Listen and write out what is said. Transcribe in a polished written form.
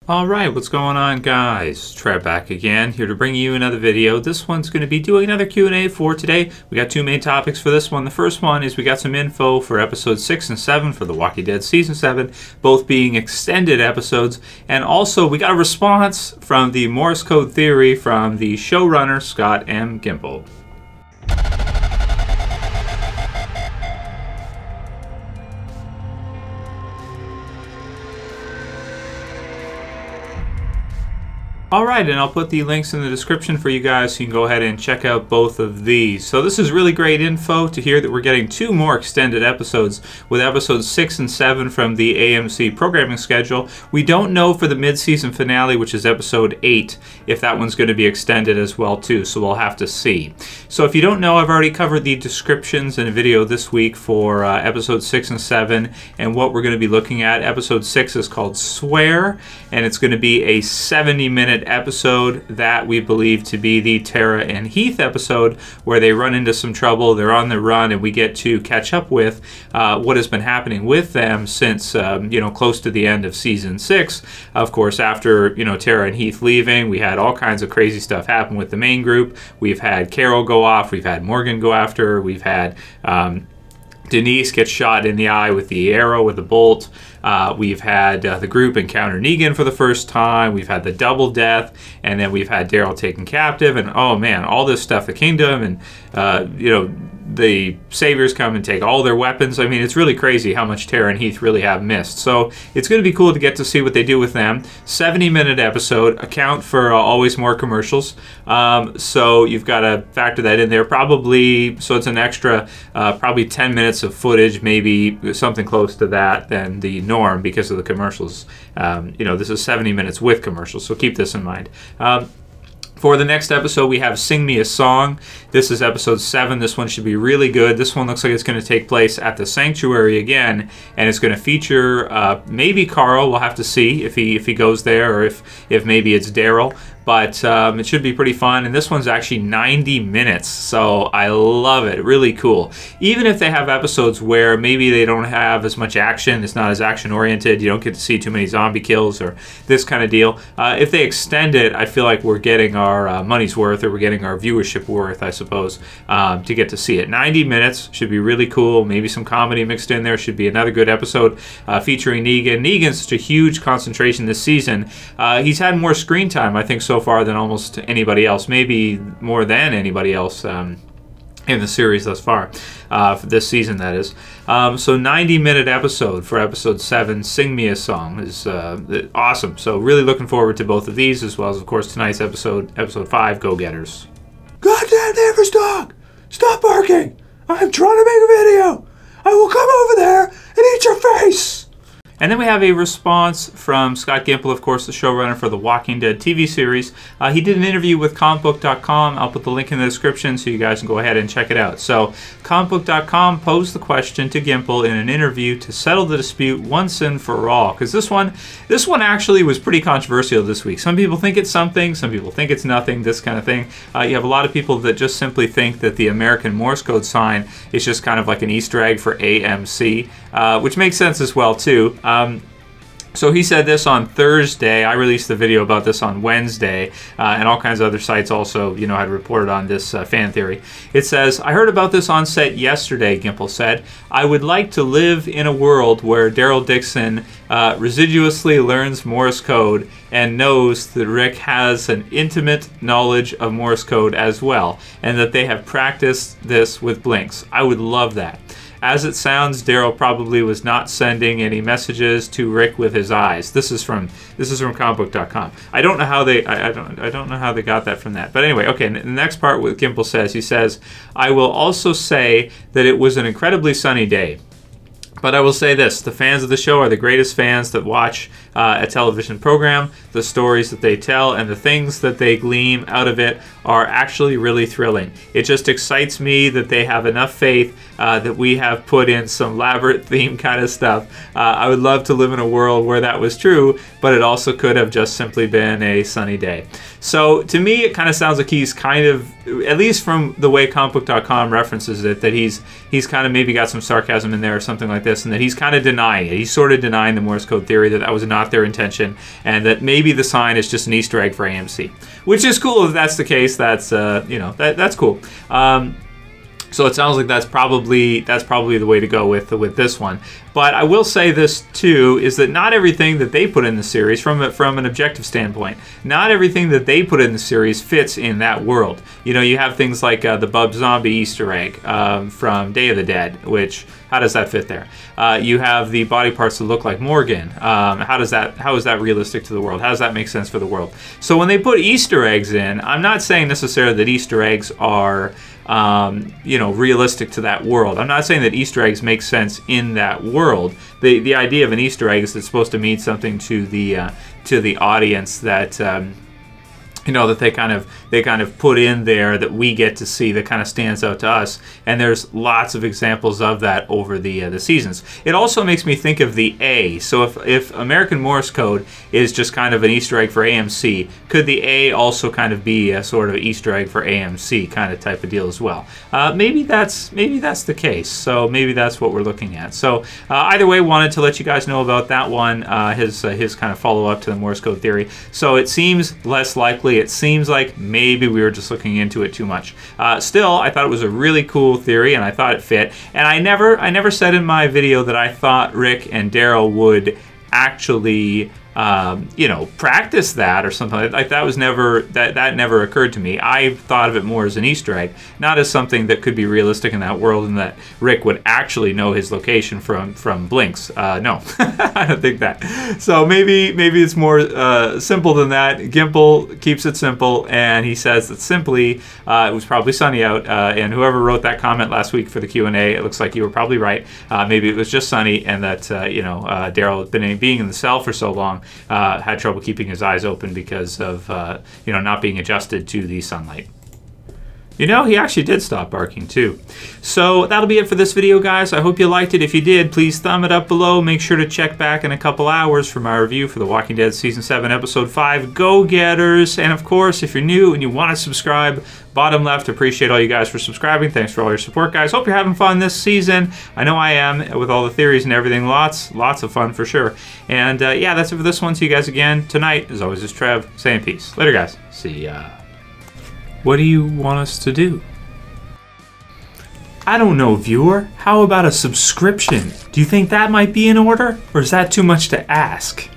Alright, what's going on, guys? Trev back again, here to bring you another video. This one's going to be doing another Q&A for today. We got two main topics for this one. The first one is we got some info for episodes 6 and 7 for The Walking Dead Season 7, both being extended episodes. And also, we got a response from the Morse Code Theory from the showrunner, Scott M. Gimple. Alright, and I'll put the links in the description for you guys so you can go ahead and check out both of these. So this is really great info to hear that we're getting two more extended episodes with episodes 6 and 7 from the AMC programming schedule. We don't know for the mid-season finale, which is episode 8, if that one's going to be extended as well too, so we'll have to see. So if you don't know, I've already covered the descriptions in a video this week for episodes 6 and 7 and what we're going to be looking at. Episode 6 is called Swear, and it's going to be a 70-minute episode that we believe to be the Tara and Heath episode where they run into some trouble, they're on the run, and we get to catch up with what has been happening with them since close to the end of season 6. Of course, after Tara and Heath leaving, we had all kinds of crazy stuff happen with the main group. We've had Carol go off, we've had Morgan go after her, we've had Denise gets shot in the eye with the arrow, with the bolt. We've had the group encounter Negan for the first time. We've had the double death, and then we've had Daryl taken captive, and oh man, all this stuff, the kingdom, and the saviors come and take all their weapons. I mean, it's really crazy how much Tara and Heath really have missed. So it's going to be cool to get to see what they do with them. 70-minute episode, account for always more commercials. So you've got to factor that in there. Probably, so it's an extra probably 10 minutes of footage, maybe something close to that than the norm because of the commercials. This is 70 minutes with commercials, so keep this in mind. For the next episode, we have Sing Me a Song. This is episode 7. This one should be really good. This one looks like it's going to take place at the Sanctuary again, and it's going to feature maybe Carl. We'll have to see if he goes there, or if maybe it's Daryl. But it should be pretty fun, and this one's actually 90 minutes, so I love it. Really cool. Even if they have episodes where maybe they don't have as much action, it's not as action-oriented, you don't get to see too many zombie kills or this kind of deal, if they extend it, I feel like we're getting our money's worth, or we're getting our viewership worth, I suppose, to get to see it. 90 minutes, should be really cool. Maybe some comedy mixed in there. Should be another good episode featuring Negan. Negan's such a huge concentration this season. He's had more screen time, I think, so far than almost anybody else, maybe more than anybody else in the series thus far, for this season, that is. So 90-minute episode for episode 7, Sing Me a Song, is awesome. So really looking forward to both of these, as well as, of course, tonight's episode 5, Go Getters. Goddamn neighbor's dog! Stop barking! I'm trying to make a video! I will come over there and eat your face! And then we have a response from Scott Gimple, of course, the showrunner for the Walking Dead TV series. He did an interview with comicbook.com. I'll put the link in the description so you guys can go ahead and check it out. So, comicbook.com posed the question to Gimple in an interview to settle the dispute once and for all. Because this one actually was pretty controversial this week. Some people think it's something, some people think it's nothing, this kind of thing. You have a lot of people that just simply think that the American Morse code sign is just kind of like an Easter egg for AMC, which makes sense as well, too. So he said this on Thursday. I released the video about this on Wednesday, and all kinds of other sites also, had reported on this fan theory. It says, I heard about this on set yesterday, Gimple said. I would like to live in a world where Daryl Dixon residuously learns Morse code and knows that Rick has an intimate knowledge of Morse code as well, and that they have practiced this with blinks. I would love that. As it sounds, Daryl probably was not sending any messages to Rick with his eyes. This is from comicbook.com. I don't know how they I don't know how they got that from that. But anyway, okay. The next part, what Gimple says, he says, I will also say that it was an incredibly sunny day. But I will say this, the fans of the show are the greatest fans that watch a television program. The stories that they tell and the things that they glean out of it are actually really thrilling. It just excites me that they have enough faith that we have put in some elaborate theme kind of stuff. I would love to live in a world where that was true, but it also could have just simply been a sunny day. So to me, it kind of sounds like he's kind of, at least from the way comicbook.com references it, that he's kind of maybe got some sarcasm in there or something like that. this, and that he's kind of denying it. He's sort of denying the Morse code theory, that was not their intention, and that maybe the sign is just an Easter egg for AMC, which is cool if that's the case. That's that's cool. So it sounds like that's probably the way to go with this one. But I will say this too, is that not everything that they put in the series, from an objective standpoint, not everything that they put in the series fits in that world. You know, you have things like the Bub Zombie Easter egg from Day of the Dead, which, how does that fit there? You have the body parts that look like Morgan. How is that realistic to the world? How does that make sense for the world? So when they put Easter eggs in, I'm not saying necessarily that Easter eggs are realistic to that world. I'm not saying that Easter eggs make sense in that world. The idea of an Easter egg is it's supposed to mean something to the audience that that they kind of put in there that we get to see, that kind of stands out to us. And there's lots of examples of that over the seasons. It also makes me think of the A. So if American Morse code is just kind of an Easter egg for AMC, could the A also kind of be a sort of Easter egg for AMC kind of type of deal as well? Maybe that's the case. So maybe that's what we're looking at. So either way, wanted to let you guys know about that one, his kind of follow up to the Morse code theory. So it seems less likely. It seems like maybe we were just looking into it too much. Still, I thought it was a really cool theory, and I thought it fit. And I never said in my video that I thought Rick and Daryl would actually practice that or something like that. That never occurred to me. I thought of it more as an Easter egg, not as something that could be realistic in that world, and that Rick would actually know his location from blinks. No, I don't think that. So maybe it's more simple than that. Gimple keeps it simple, and he says that simply it was probably sunny out, and whoever wrote that comment last week for the Q&A, it looks like you were probably right. Maybe it was just sunny, and that Daryl had been being in the cell for so long, had trouble keeping his eyes open because of not being adjusted to the sunlight. He actually did stop barking too. So that'll be it for this video, guys. I hope you liked it. If you did, please thumb it up below. Make sure to check back in a couple hours for my review for The Walking Dead Season 7, Episode 5, Go-Getters. And of course, if you're new and you want to subscribe, bottom left, appreciate all you guys for subscribing. Thanks for all your support, guys. Hope you're having fun this season. I know I am, with all the theories and everything. Lots of fun for sure. And yeah, that's it for this one. See you guys again tonight. As always, is Trev saying peace. Later, guys. See ya. What do you want us to do? I don't know, viewer. How about a subscription? Do you think that might be in order? Or is that too much to ask?